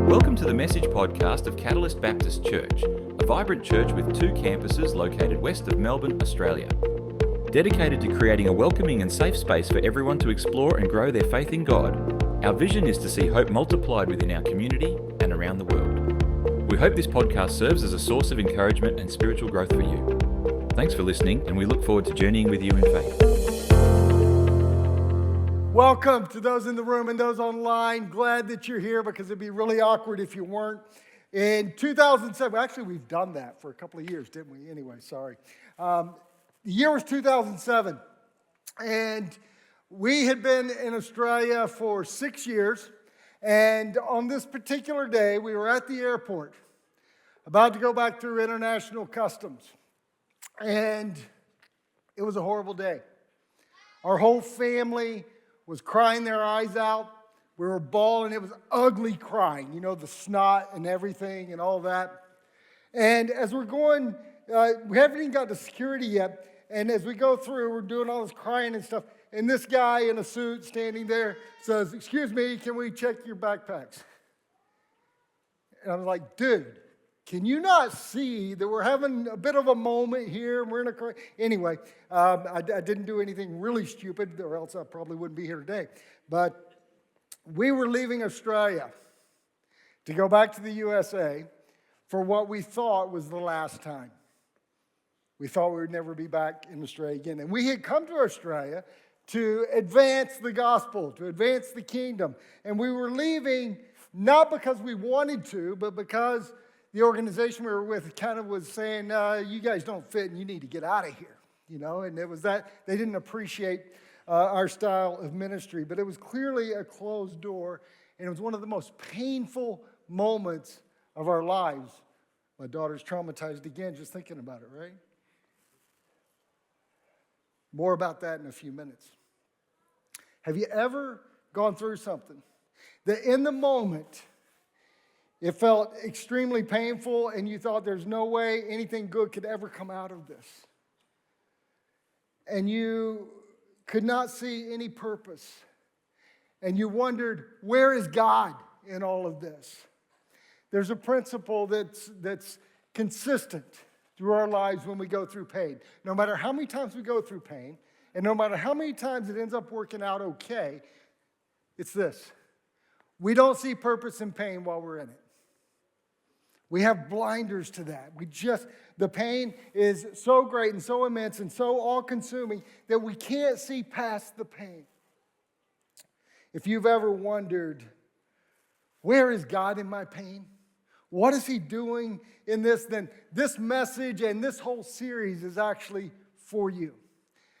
Welcome to the Message podcast of Catalyst Baptist Church, a vibrant church with 2 campuses located west of Melbourne, Australia. Dedicated to creating a welcoming and safe space for everyone to explore and grow their faith in God, our vision is to see hope multiplied within our community and around the world. We hope this podcast serves as a source of encouragement and spiritual growth for you. Thanks for listening, and we look forward to journeying with you in faith. Welcome to those in the room and those online. Glad that you're here because it'd be really awkward if you weren't. In 2007, actually we've done that for a couple of years, didn't we? Anyway, sorry. The year was 2007, and we had been in Australia for 6 years, and on this particular day, we were at the airport, about to go back through international customs, and it was a horrible day. Our whole family was crying their eyes out. We were bawling. It was ugly crying, you know, the snot and everything and all that. And as we're going, we haven't even got to security yet. And as we go through, we're doing all this crying and stuff. And this guy in a suit standing there says, "Excuse me, can we check your backpacks?" And I was like, "Dude, can you not see that we're having a bit of a moment here and we're in a cry?" Anyway, I didn't do anything really stupid, or else I probably wouldn't be here today. But we were leaving Australia to go back to the USA for what we thought was the last time. We thought we would never be back in Australia again. And we had come to Australia to advance the gospel, to advance the kingdom. And we were leaving not because we wanted to, but because the organization we were with kind of was saying, "You guys don't fit and you need to get out of here." You know, and it was that they didn't appreciate our style of ministry. But it was clearly a closed door, and it was one of the most painful moments of our lives. My daughter's traumatized again just thinking about it, right? More about that in a few minutes. Have you ever gone through something that in the moment it felt extremely painful and you thought there's no way anything good could ever come out of this? And you could not see any purpose. And you wondered, where is God in all of this? There's a principle that's consistent through our lives when we go through pain. No matter how many times we go through pain, and no matter how many times it ends up working out okay, it's this: we don't see purpose in pain while we're in it. We have blinders to that. The pain is so great and so immense and so all-consuming that we can't see past the pain. If you've ever wondered, where is God in my pain? What is He doing in this? Then this message and this whole series is actually for you.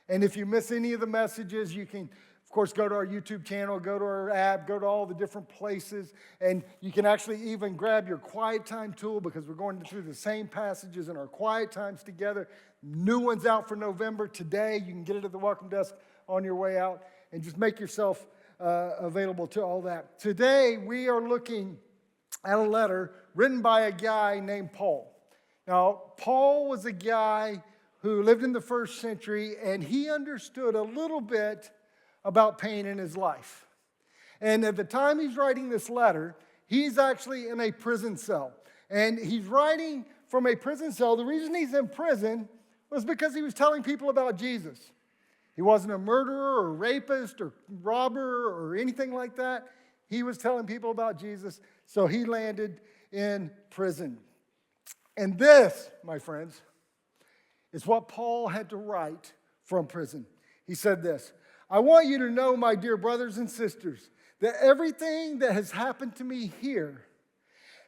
And if you miss any of the messages, you can, of course, go to our YouTube channel, go to our app, go to all the different places, and you can actually even grab your quiet time tool because we're going through the same passages in our quiet times together. New one's out for November today. You can get it at the welcome desk on your way out, and just make yourself available to all that. Today, we are looking at a letter written by a guy named Paul. Now, Paul was a guy who lived in the first century, and he understood a little bit about pain in his life. And at the time he's writing this letter, he's actually in a prison cell. And he's writing from a prison cell. The reason he's in prison was because he was telling people about Jesus. He wasn't a murderer or rapist or robber or anything like that. He was telling people about Jesus, so he landed in prison. And this, my friends, is what Paul had to write from prison. He said this: "I want you to know, my dear brothers and sisters, that everything that has happened to me here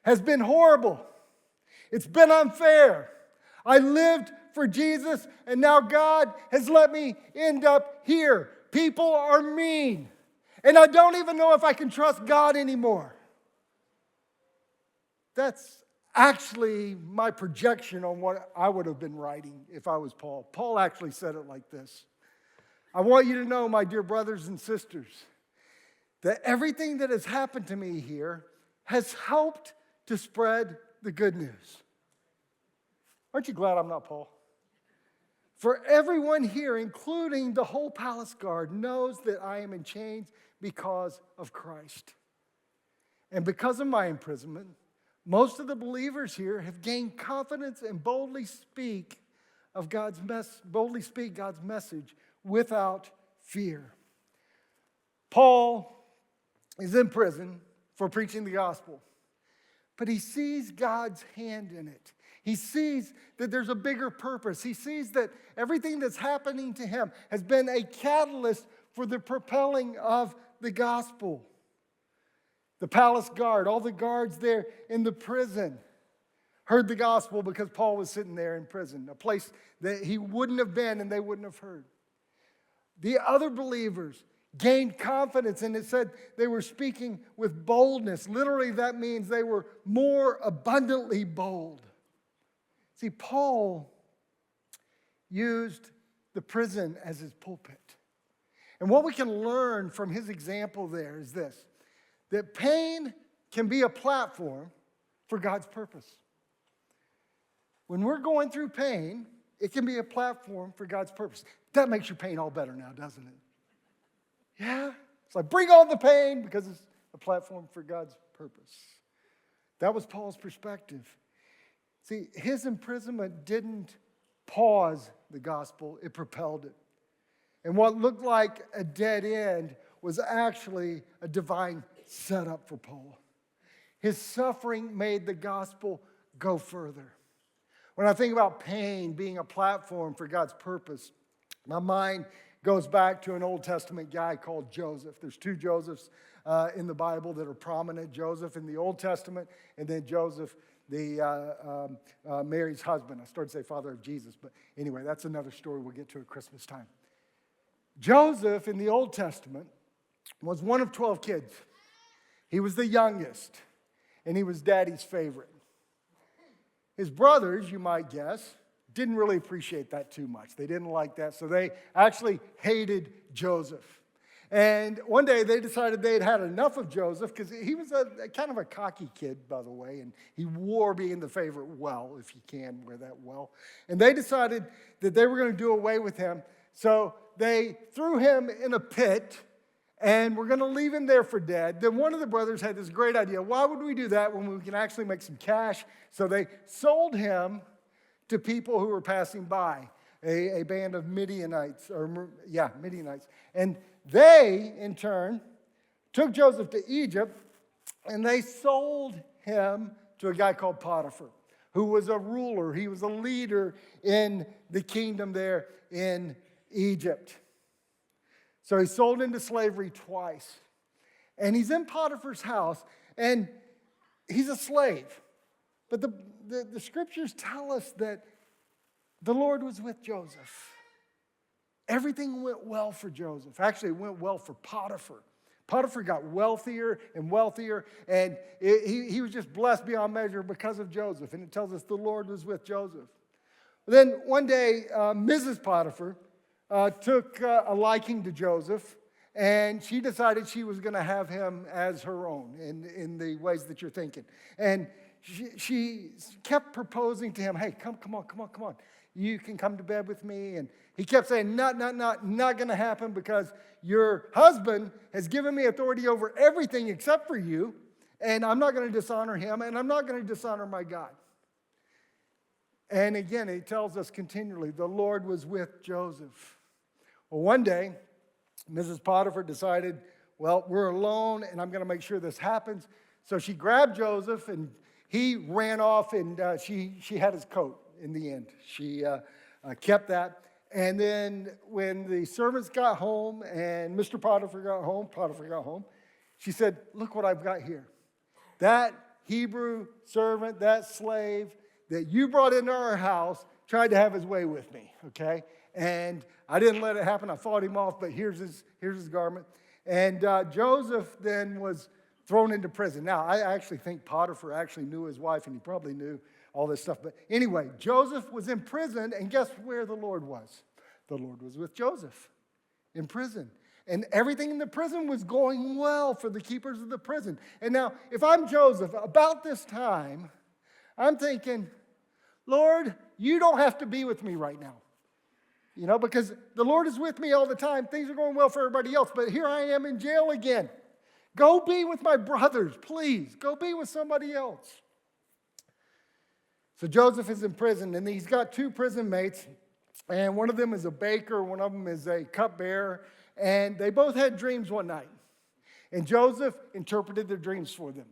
has been horrible. It's been unfair. I lived for Jesus, and now God has let me end up here. People are mean, and I don't even know if I can trust God anymore." That's actually my projection on what I would have been writing if I was Paul. Paul actually said it like this: "I want you to know, my dear brothers and sisters, that everything that has happened to me here has helped to spread the good news." Aren't you glad I'm not Paul? "For everyone here, including the whole palace guard, knows that I am in chains because of Christ. And because of my imprisonment, most of the believers here have gained confidence and boldly speak God's message without fear. Paul is in prison for preaching the gospel, but he sees God's hand in it. He sees that there's a bigger purpose. He sees that everything that's happening to him has been a catalyst for the propelling of the gospel. The palace guard, all the guards there in the prison heard the gospel because Paul was sitting there in prison, a place that he wouldn't have been and they wouldn't have heard. The other believers gained confidence, and it said they were speaking with boldness. Literally, that means they were more abundantly bold. See, Paul used the prison as his pulpit. And what we can learn from his example there is this, that pain can be a platform for God's purpose. When we're going through pain, it can be a platform for God's purpose. That makes your pain all better now, doesn't it? Yeah? It's like, bring on the pain because it's a platform for God's purpose. That was Paul's perspective. See, his imprisonment didn't pause the gospel, it propelled it. And what looked like a dead end was actually a divine setup for Paul. His suffering made the gospel go further. When I think about pain being a platform for God's purpose, my mind goes back to an Old Testament guy called Joseph. There's two Josephs in the Bible that are prominent. Joseph in the Old Testament, and then Joseph, Mary's husband. I started to say father of Jesus, but anyway, that's another story we'll get to at Christmas time. Joseph in the Old Testament was one of 12 kids. He was the youngest, and he was daddy's favorite. His brothers, you might guess, didn't really appreciate that too much. They didn't like that, so they actually hated Joseph. And one day they decided they'd had enough of Joseph because he was a kind of a cocky kid, by the way, and he wore being the favorite well, if you can wear that well. And they decided that they were going to do away with him, so they threw him in a pit and we're going to leave him there for dead. Then one of the brothers had this great idea. Why would we do that when we can actually make some cash? So they sold him to people who were passing by, a band of Midianites. And they, in turn, took Joseph to Egypt, and they sold him to a guy called Potiphar, who was a ruler. He was a leader in the kingdom there in Egypt. So he's sold into slavery twice. And he's in Potiphar's house, and he's a slave. But the scriptures tell us that the Lord was with Joseph. Everything went well for Joseph. Actually, it went well for Potiphar. Potiphar got wealthier and wealthier, and he was just blessed beyond measure because of Joseph. And it tells us the Lord was with Joseph. Then one day, Mrs. Potiphar took a liking to Joseph, and she decided she was going to have him as her own in the ways that you're thinking. And she kept proposing to him, hey, come on. You can come to bed with me. And he kept saying, not going to happen because your husband has given me authority over everything except for you, and I'm not going to dishonor him, and I'm not going to dishonor my God. And again, he tells us continually, the Lord was with Joseph. Well, one day, Mrs. Potiphar decided, well, we're alone, and I'm going to make sure this happens. So she grabbed Joseph, and he ran off, and she had his coat in the end. She kept that. And then when the servants got home, and Mr. Potiphar got home, she said, look what I've got here. That Hebrew servant, that slave that you brought into our house tried to have his way with me, okay? And I didn't let it happen. I fought him off, but here's his garment. And Joseph then was thrown into prison. Now, I actually think Potiphar actually knew his wife, and he probably knew all this stuff. But anyway, Joseph was in prison, and guess where the Lord was? The Lord was with Joseph in prison. And everything in the prison was going well for the keepers of the prison. And now, if I'm Joseph, about this time, I'm thinking, Lord, you don't have to be with me right now. You know, because the Lord is with me all the time. Things are going well for everybody else. But here I am in jail again. Go be with my brothers, please. Go be with somebody else. So Joseph is in prison, and he's got two prison mates, and one of them is a baker, one of them is a cupbearer, and they both had dreams one night. And Joseph interpreted their dreams for them.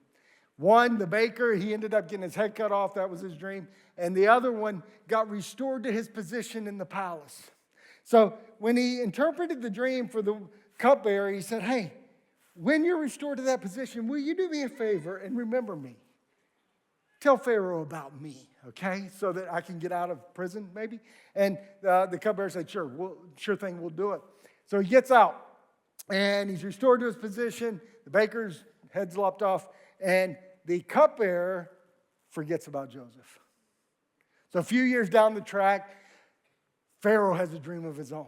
One, the baker, he ended up getting his head cut off. That was his dream. And the other one got restored to his position in the palace. So when he interpreted the dream for the cupbearer, he said, hey, when you're restored to that position, will you do me a favor and remember me? Tell Pharaoh about me, okay, so that I can get out of prison maybe. And the cupbearer said, sure thing, we'll do it. So he gets out, and he's restored to his position. The baker's head's lopped off, and the cupbearer forgets about Joseph. So a few years down the track, Pharaoh has a dream of his own.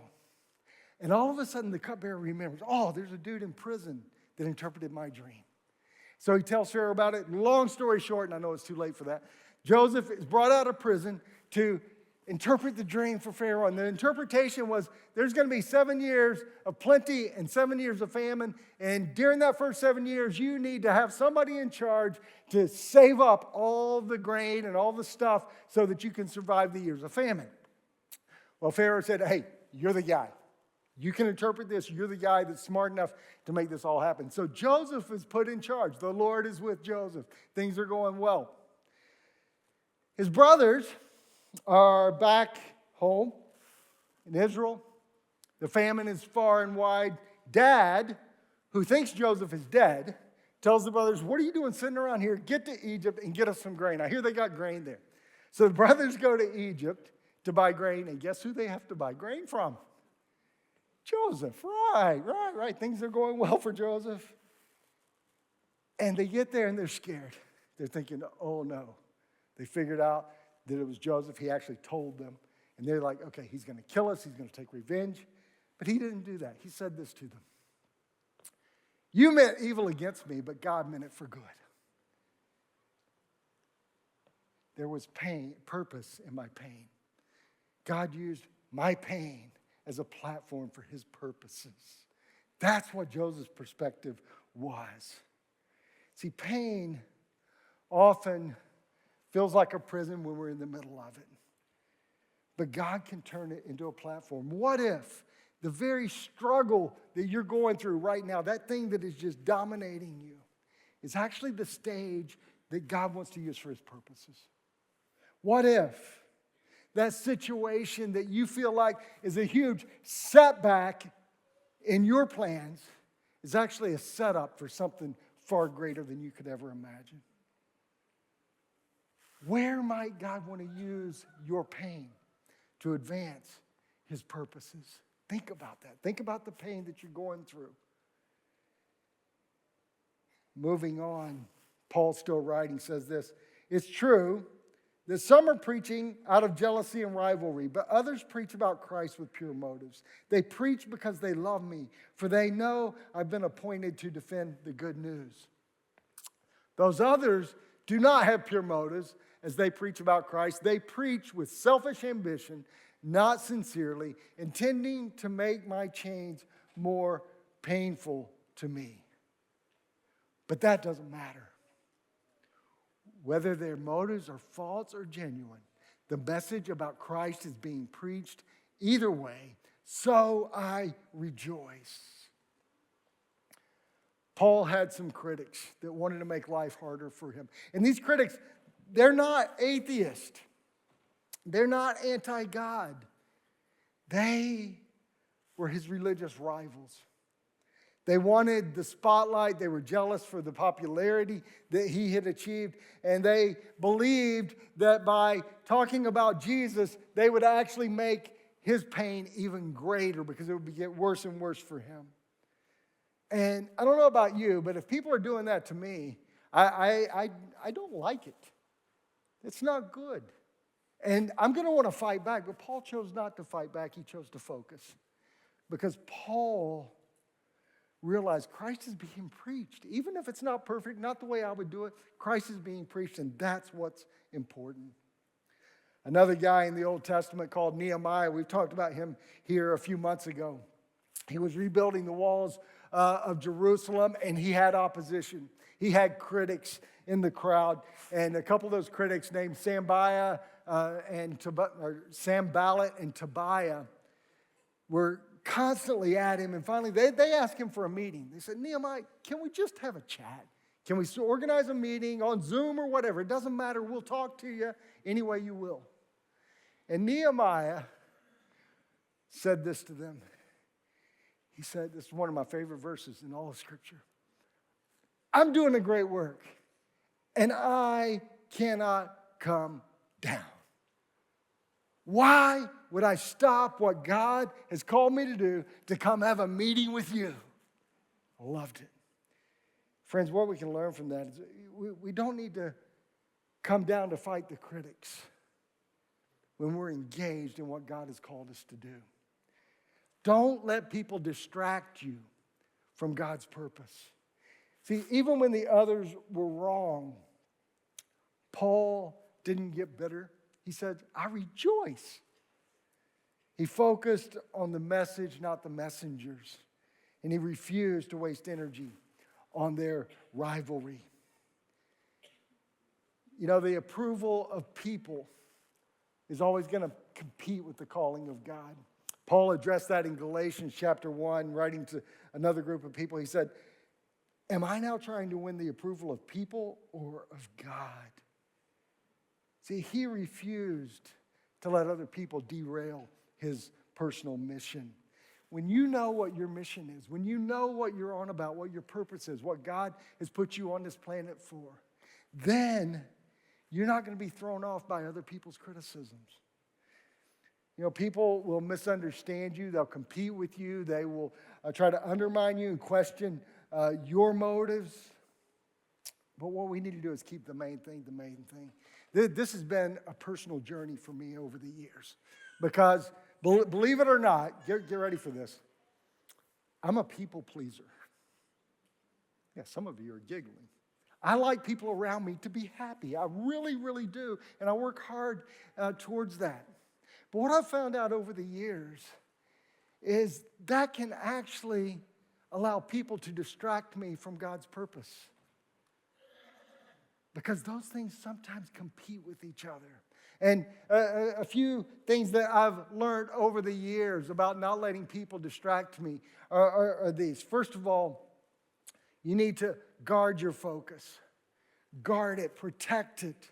And all of a sudden, the cupbearer remembers, oh, there's a dude in prison that interpreted my dream. So he tells Pharaoh about it. Long story short, and I know it's too late for that, Joseph is brought out of prison to interpret the dream for Pharaoh. And the interpretation was there's going to be 7 years of plenty and 7 years of famine. And during that first 7 years, you need to have somebody in charge to save up all the grain and all the stuff so that you can survive the years of famine. Well, Pharaoh said, hey, you're the guy. You can interpret this. You're the guy that's smart enough to make this all happen. So Joseph is put in charge. The Lord is with Joseph. Things are going well. His brothers are back home in Israel. The famine is far and wide. Dad, who thinks Joseph is dead, tells the brothers, what are you doing sitting around here? Get to Egypt and get us some grain. I hear they got grain there. So the brothers go to Egypt to buy grain, and guess who they have to buy grain from? Joseph. Right. Things are going well for Joseph. And they get there and they're scared. They're thinking, oh no. They figured out that it was Joseph. He actually told them. And they're like, okay, he's going to kill us. He's going to take revenge. But he didn't do that. He said this to them. You meant evil against me, but God meant it for good. There was pain, purpose in my pain. God used my pain as a platform for his purposes. That's what Joseph's perspective was. See, pain often feels like a prison when we're in the middle of it. But God can turn it into a platform. What if the very struggle that you're going through right now, that thing that is just dominating you, is actually the stage that God wants to use for his purposes? What if that situation that you feel like is a huge setback in your plans is actually a setup for something far greater than you could ever imagine? Where might God want to use your pain to advance his purposes? Think about that. Think about the pain that you're going through. Moving on, Paul, still writing, says this. It's true that some are preaching out of jealousy and rivalry, but others preach about Christ with pure motives. They preach because they love me, for they know I've been appointed to defend the good news. Those others do not have pure motives as they preach about Christ. They preach with selfish ambition, not sincerely, intending to make my change more painful to me. But that doesn't matter. Whether their motives are false or genuine, the message about Christ is being preached either way, so I rejoice. Paul had some critics that wanted to make life harder for him. And these critics, they're not atheists. They're not anti-God. They were his religious rivals. They wanted the spotlight. They were jealous for the popularity that he had achieved. And they believed that by talking about Jesus, they would actually make his pain even greater because it would get worse and worse for him. And I don't know about you, but if people are doing that to me, I don't like it. It's not good. And I'm going to want to fight back. But Paul chose not to fight back. He chose to focus. Because Paul realized Christ is being preached. Even if it's not perfect, not the way I would do it, Christ is being preached, and that's what's important. Another guy in the Old Testament called Nehemiah, we've talked about him here a few months ago. He was rebuilding the walls of Jerusalem, and he had opposition. He had critics in the crowd, and a couple of those critics named Sanballat and Tobiah were constantly at him, and finally they asked him for a meeting. They said, Nehemiah, can we just have a chat? Can we organize a meeting on Zoom or whatever? It doesn't matter. We'll talk to you any way you will. And Nehemiah said this to them. He said, this is one of my favorite verses in all of Scripture. I'm doing a great work, and I cannot come down. Why would I stop what God has called me to do to come have a meeting with you? I loved it. Friends, what we can learn from that is we don't need to come down to fight the critics when we're engaged in what God has called us to do. Don't let people distract you from God's purpose. See, even when the others were wrong, Paul didn't get bitter. He said, I rejoice. He focused on the message, not the messengers. And he refused to waste energy on their rivalry. You know, the approval of people is always going to compete with the calling of God. Paul addressed that in Galatians chapter 1, writing to another group of people. He said, am I now trying to win the approval of people or of God? See, he refused to let other people derail his personal mission. When you know what your mission is, when you know what you're on about, what your purpose is, what God has put you on this planet for, then you're not going to be thrown off by other people's criticisms. You know, people will misunderstand you. They'll compete with you. They will try to undermine you and question your motives. But what we need to do is keep the main thing the main thing. This has been a personal journey for me over the years. Because, believe it or not, get ready for this. I'm a people pleaser. Yeah, some of you are giggling. I like people around me to be happy. I really, really do. And I work hard towards that. But what I've found out over the years is that can actually allow people to distract me from God's purpose. Because those things sometimes compete with each other. And a few things that I've learned over the years about not letting people distract me are these. First of all, you need to guard your focus. Guard it, protect it.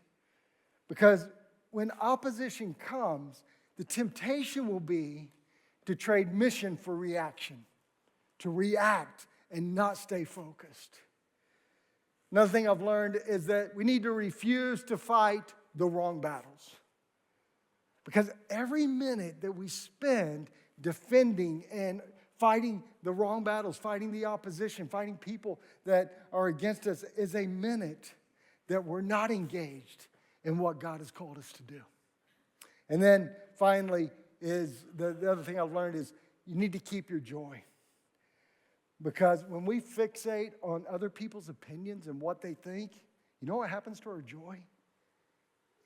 Because when opposition comes, the temptation will be to trade mission for reaction, to react and not stay focused. Another thing I've learned is that we need to refuse to fight the wrong battles. Because every minute that we spend defending and fighting the wrong battles, fighting the opposition, fighting people that are against us is a minute that we're not engaged in what God has called us to do. And then finally is the other thing I've learned is you need to keep your joy. Because when we fixate on other people's opinions and what they think, you know what happens to our joy?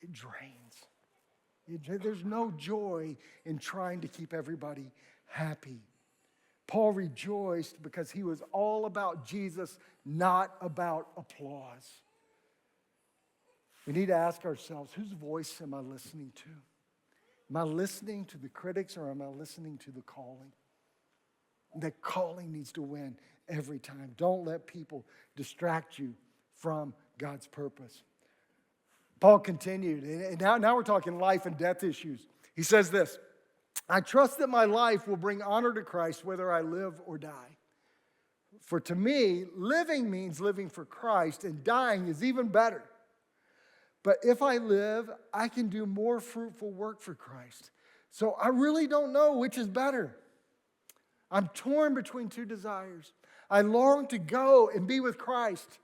It drains. There's no joy in trying to keep everybody happy. Paul rejoiced because he was all about Jesus, not about applause. We need to ask ourselves, whose voice am I listening to? Am I listening to the critics or am I listening to the calling? That calling needs to win every time. Don't let people distract you from God's purpose. Paul continued, and now we're talking life and death issues. He says this, I trust that my life will bring honor to Christ whether I live or die. For to me, living means living for Christ, and dying is even better. But if I live, I can do more fruitful work for Christ. So I really don't know which is better. I'm torn between two desires. I long to go and be with Christ,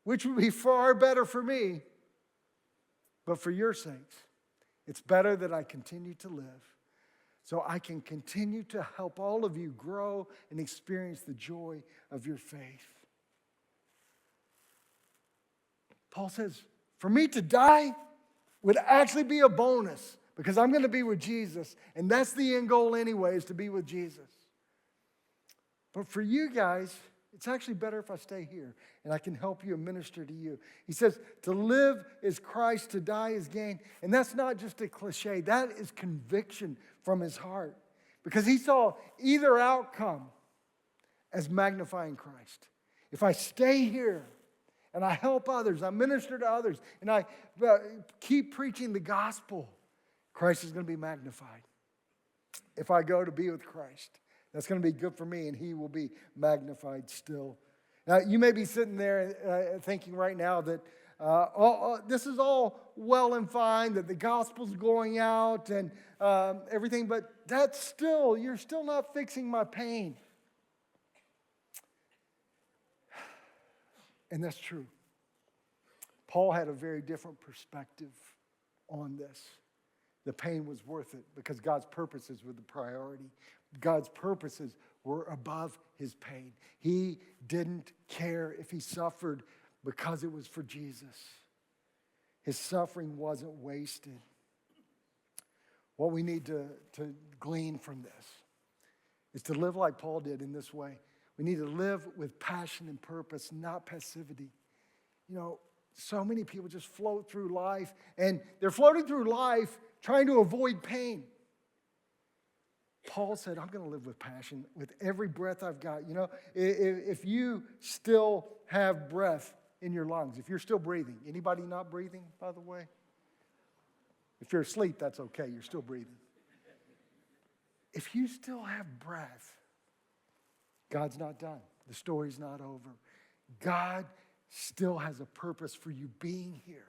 which would be far better for me. But for your sakes, it's better that I continue to live so I can continue to help all of you grow and experience the joy of your faith. Paul says, for me to die would actually be a bonus because I'm going to be with Jesus. And that's the end goal anyway, is to be with Jesus. But for you guys, it's actually better if I stay here and I can help you and minister to you. He says, to live is Christ, to die is gain. And that's not just a cliche. That is conviction from his heart. Because he saw either outcome as magnifying Christ. If I stay here and I help others, I minister to others, and I keep preaching the gospel, Christ is going to be magnified. If I go to be with Christ, that's going to be good for me, and he will be magnified still. Now, you may be sitting there thinking right now that this is all well and fine, that the gospel's going out and everything, but you're still not fixing my pain. And that's true. Paul had a very different perspective on this. The pain was worth it because God's purposes were the priority. God's purposes were above his pain. He didn't care if he suffered because it was for Jesus. His suffering wasn't wasted. What we need to glean from this is to live like Paul did in this way. We need to live with passion and purpose, not passivity. You know, so many people just float through life, and they're floating through life trying to avoid pain. Paul said, I'm going to live with passion with every breath I've got. You know, if you still have breath in your lungs, if you're still breathing, anybody not breathing, by the way? If you're asleep, that's okay. You're still breathing. If you still have breath, God's not done. The story's not over. God still has a purpose for you being here.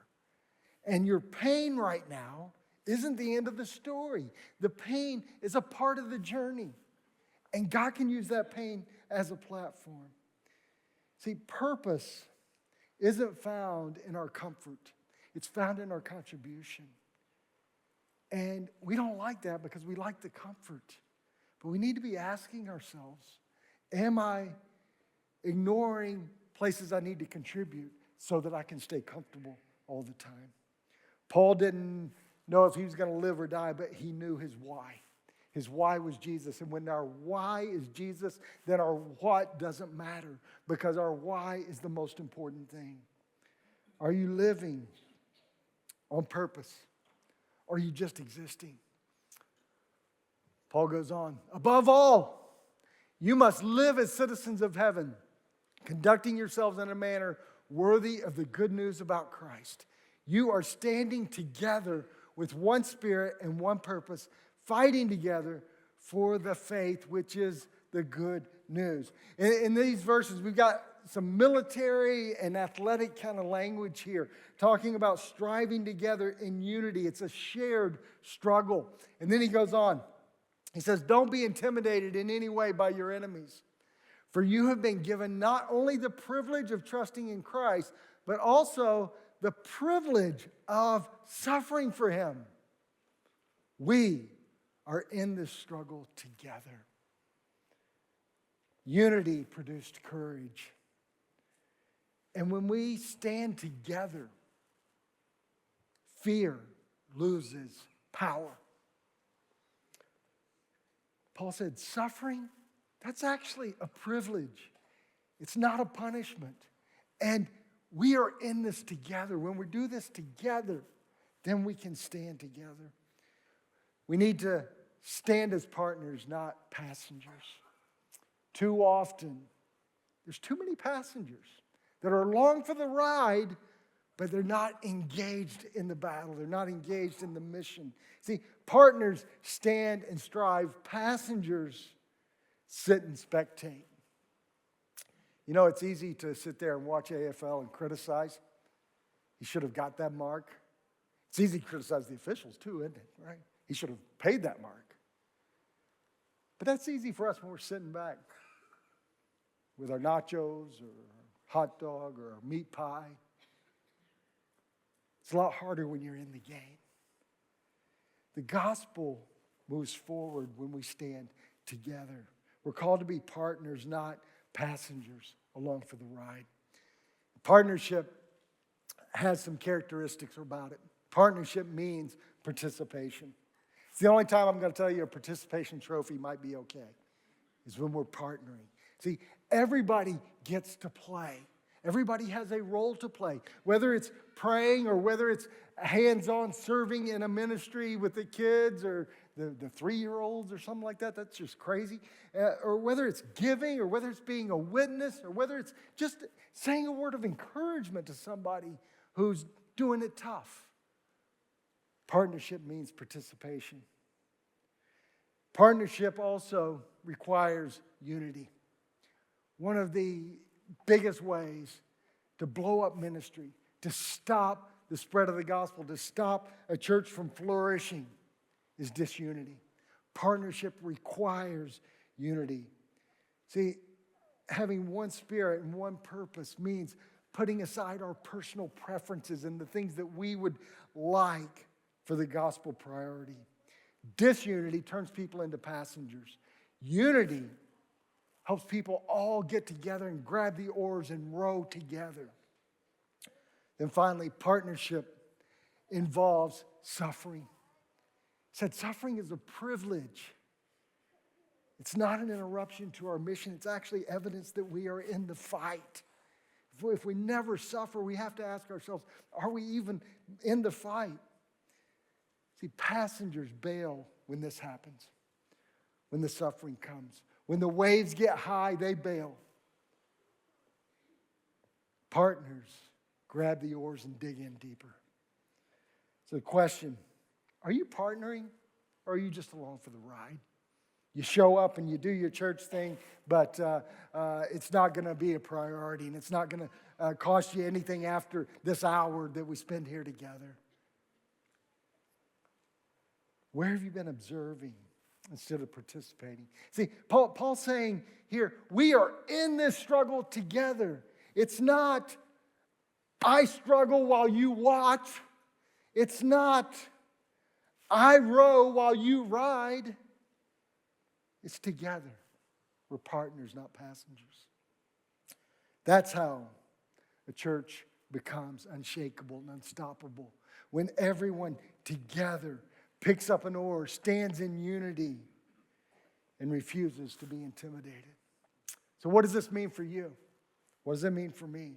And your pain right now isn't the end of the story. The pain is a part of the journey. And God can use that pain as a platform. See, purpose isn't found in our comfort. It's found in our contribution. And we don't like that because we like the comfort. But we need to be asking ourselves, am I ignoring places I need to contribute so that I can stay comfortable all the time? Paul didn't know if he was going to live or die, but he knew his why. His why was Jesus. And when our why is Jesus, then our what doesn't matter because our why is the most important thing. Are you living on purpose? Or are you just existing? Paul goes on, above all, you must live as citizens of heaven, conducting yourselves in a manner worthy of the good news about Christ. You are standing together with one spirit and one purpose, fighting together for the faith, which is the good news. In these verses, we've got some military and athletic kind of language here, talking about striving together in unity. It's a shared struggle. And then he goes on. He says, don't be intimidated in any way by your enemies, for you have been given not only the privilege of trusting in Christ, but also the privilege of suffering for him. We are in this struggle together. Unity produced courage. And when we stand together, fear loses power. Paul said, suffering, that's actually a privilege. It's not a punishment. And we are in this together. When we do this together, then we can stand together. We need to stand as partners, not passengers. Too often, there's too many passengers that are along for the ride, but they're not engaged in the battle. They're not engaged in the mission. See, partners stand and strive. Passengers sit and spectate. You know, it's easy to sit there and watch AFL and criticize. He should have got that mark. It's easy to criticize the officials too, isn't it? Right? He should have paid that mark. But that's easy for us when we're sitting back with our nachos or hot dog or a meat pie. It's a lot harder when you're in the game. The gospel moves forward when we stand together. We're called to be partners, not passengers along for the ride. Partnership has some characteristics about it. Partnership means participation. It's the only time I'm going to tell you a participation trophy might be okay, is when we're partnering. See, everybody gets to play. Everybody has a role to play, whether it's praying or whether it's hands-on serving in a ministry with the kids or the 3-year-olds or something like that. That's just crazy. Or whether it's giving or whether it's being a witness or whether it's just saying a word of encouragement to somebody who's doing it tough. Partnership means participation. Partnership also requires unity. One of the biggest ways to blow up ministry, to stop the spread of the gospel, to stop a church from flourishing, is disunity. Partnership requires unity. See, having one spirit and one purpose means putting aside our personal preferences and the things that we would like for the gospel priority. Disunity turns people into passengers. Unity helps people all get together and grab the oars and row together. Then finally, partnership involves suffering. It said suffering is a privilege. It's not an interruption to our mission. It's actually evidence that we are in the fight. If we never suffer, we have to ask ourselves, are we even in the fight? See, passengers bail when this happens, when the suffering comes. When the waves get high, they bail. Partners grab the oars and dig in deeper. So the question, are you partnering or are you just along for the ride? You show up and you do your church thing, but it's not going to be a priority and it's not going to cost you anything after this hour that we spend here together. Where have you been observing instead of participating? See, Paul's saying here, we are in this struggle together. It's not, I struggle while you watch. It's not, I row while you ride. It's together. We're partners, not passengers. That's how a church becomes unshakable and unstoppable. When everyone together picks up an oar, stands in unity, and refuses to be intimidated. So what does this mean for you? What does it mean for me?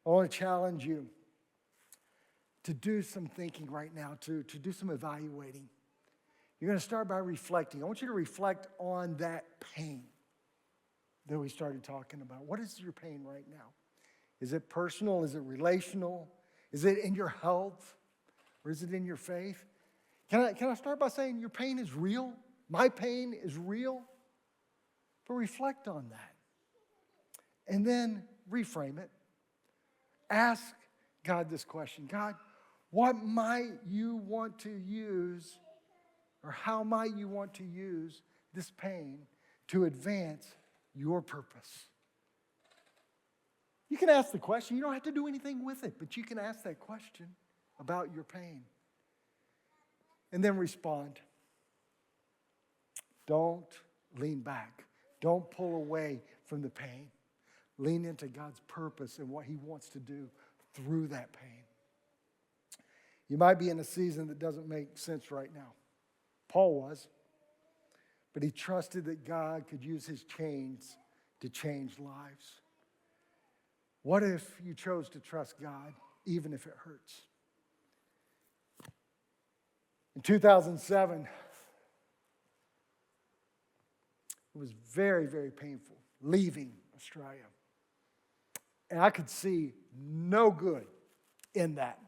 I want to challenge you to do some thinking right now, to do some evaluating. You're going to start by reflecting. I want you to reflect on that pain that we started talking about. What is your pain right now? Is it personal? Is it relational? Is it in your health? Or is it in your faith? Can I start by saying your pain is real? My pain is real? But reflect on that. And then reframe it. Ask God this question. God, what might you want to use, or how might you want to use this pain to advance your purpose? You can ask the question. You don't have to do anything with it, but you can ask that question about your pain. And then respond. Don't lean back. Don't pull away from the pain. Lean into God's purpose and what He wants to do through that pain. You might be in a season that doesn't make sense right now. Paul was. But he trusted that God could use his chains to change lives. What if you chose to trust God, even if it hurts? In 2007, it was very, very painful leaving Australia. And I could see no good in that.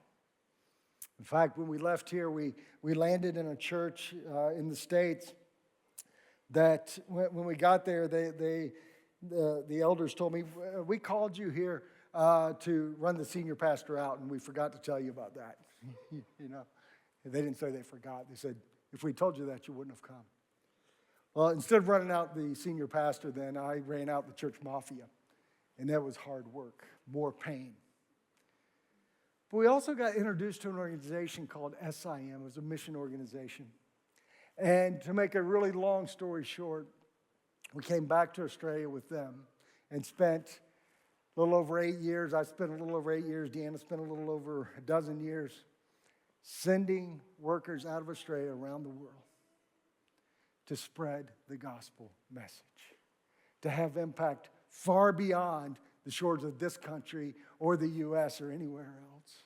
In fact, when we left here, we landed in a church in the States that when we got there, the elders told me, we called you here to run the senior pastor out, and we forgot to tell you about that. You know, they didn't say they forgot. They said, if we told you that, you wouldn't have come. Well, instead of running out the senior pastor, then I ran out the church mafia, and that was hard work, more pain. But we also got introduced to an organization called SIM. It was a mission organization. And to make a really long story short, we came back to Australia with them and spent a little over 8 years. I spent a little over 8 years. Deanna spent a little over a dozen years sending workers out of Australia around the world to spread the gospel message, to have impact far beyond the shores of this country or the U.S. or anywhere else.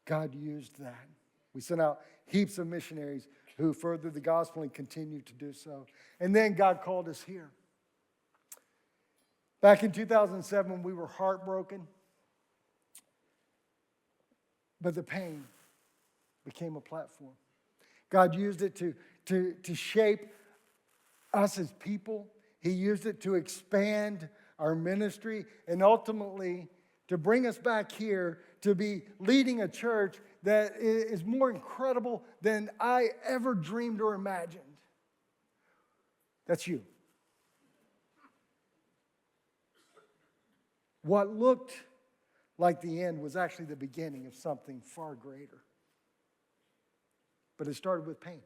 God used that. We sent out heaps of missionaries who furthered the gospel and continue to do so. And then God called us here. Back in 2007, we were heartbroken, but the pain became a platform. God used it to shape us as people. He used it to expand our ministry and ultimately to bring us back here to be leading a church that is more incredible than I ever dreamed or imagined. That's you. What looked like the end was actually the beginning of something far greater. But it started with pain.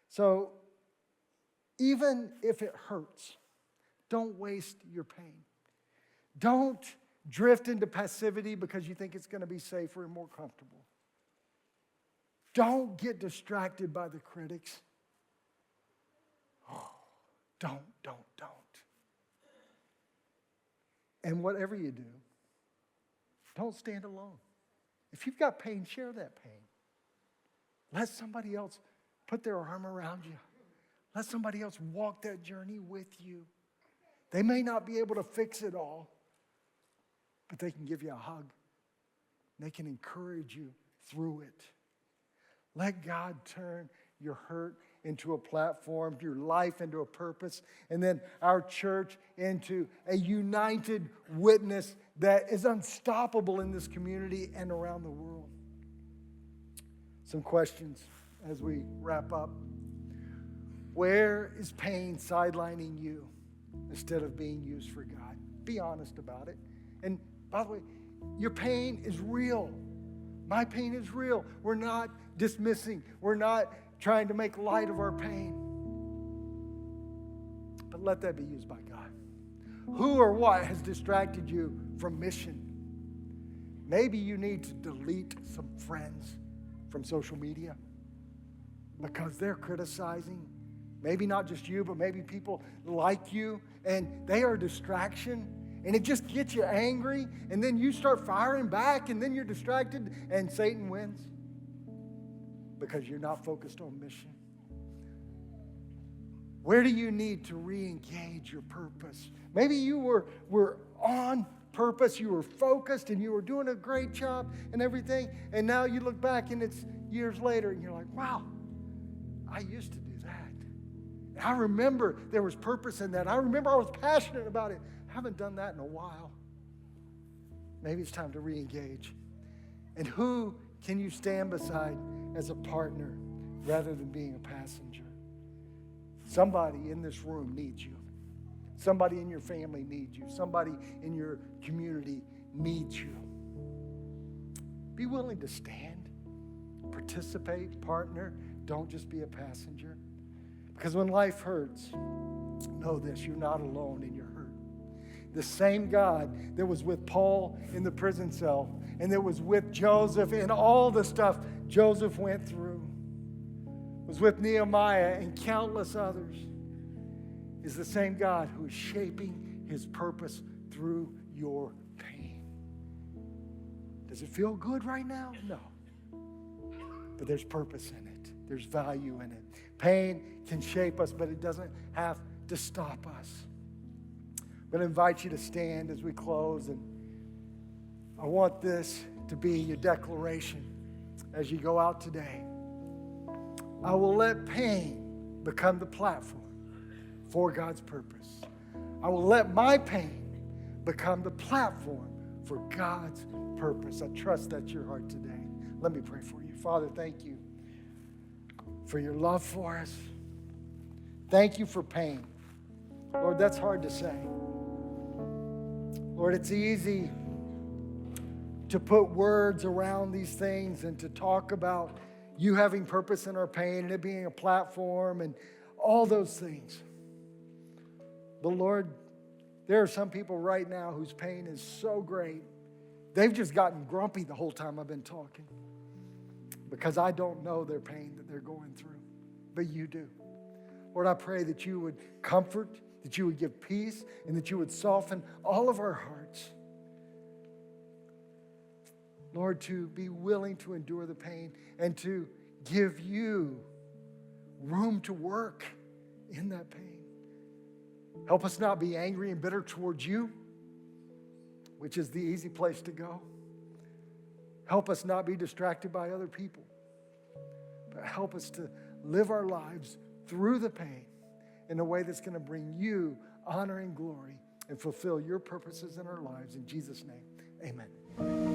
So even if it hurts, don't waste your pain. Don't drift into passivity because you think it's going to be safer and more comfortable. Don't get distracted by the critics. Oh, don't. And whatever you do, don't stand alone. If you've got pain, share that pain. Let somebody else put their arm around you. Let somebody else walk that journey with you. They may not be able to fix it all, but they can give you a hug. They can encourage you through it. Let God turn your hurt into a platform, your life into a purpose, and then our church into a united witness that is unstoppable in this community and around the world. Some questions as we wrap up. Where is pain sidelining you instead of being used for God? Be honest about it. And by the way, your pain is real. My pain is real. We're not dismissing. We're not trying to make light of our pain. But let that be used by God. Who or what has distracted you from mission? Maybe you need to delete some friends from social media because they're criticizing. Maybe not just you, but maybe people like you, and they are a distraction. And it just gets you angry, and then you start firing back, and then you're distracted, and Satan wins because you're not focused on mission. Where do you need to re-engage your purpose? Maybe you were on purpose, you were focused, and you were doing a great job and everything, and now you look back, and it's years later, and you're like, wow, I used to do that. And I remember there was purpose in that. I remember I was passionate about it. I haven't done that in a while. Maybe it's time to re-engage. And who can you stand beside as a partner rather than being a passenger? Somebody in this room needs you. Somebody in your family needs you. Somebody in your community needs you. Be willing to stand, participate, partner. Don't just be a passenger. Because when life hurts, know this, you're not alone in your hurt. The same God that was with Paul in the prison cell and that was with Joseph and all the stuff Joseph went through, was with Nehemiah and countless others, is the same God who is shaping his purpose through your pain. Does it feel good right now? No. But there's purpose in it. There's value in it. Pain can shape us, but it doesn't have to stop us. I'm going to invite you to stand as we close, and I want this to be your declaration as you go out today. I will let pain become the platform for God's purpose. I will let my pain become the platform for God's purpose. I trust that's your heart today. Let me pray for you. Father, thank you for your love for us. Thank you for pain. Lord, that's hard to say. Lord, it's easy to put words around these things and to talk about you having purpose in our pain and it being a platform and all those things. But Lord, there are some people right now whose pain is so great, they've just gotten grumpy the whole time I've been talking because I don't know their pain that they're going through, but you do. Lord, I pray that you would comfort that you would give peace, and that you would soften all of our hearts. Lord, to be willing to endure the pain and to give you room to work in that pain. Help us not be angry and bitter towards you, which is the easy place to go. Help us not be distracted by other people, but help us to live our lives through the pain in a way that's going to bring you honor and glory and fulfill your purposes in our lives. In Jesus' name, amen.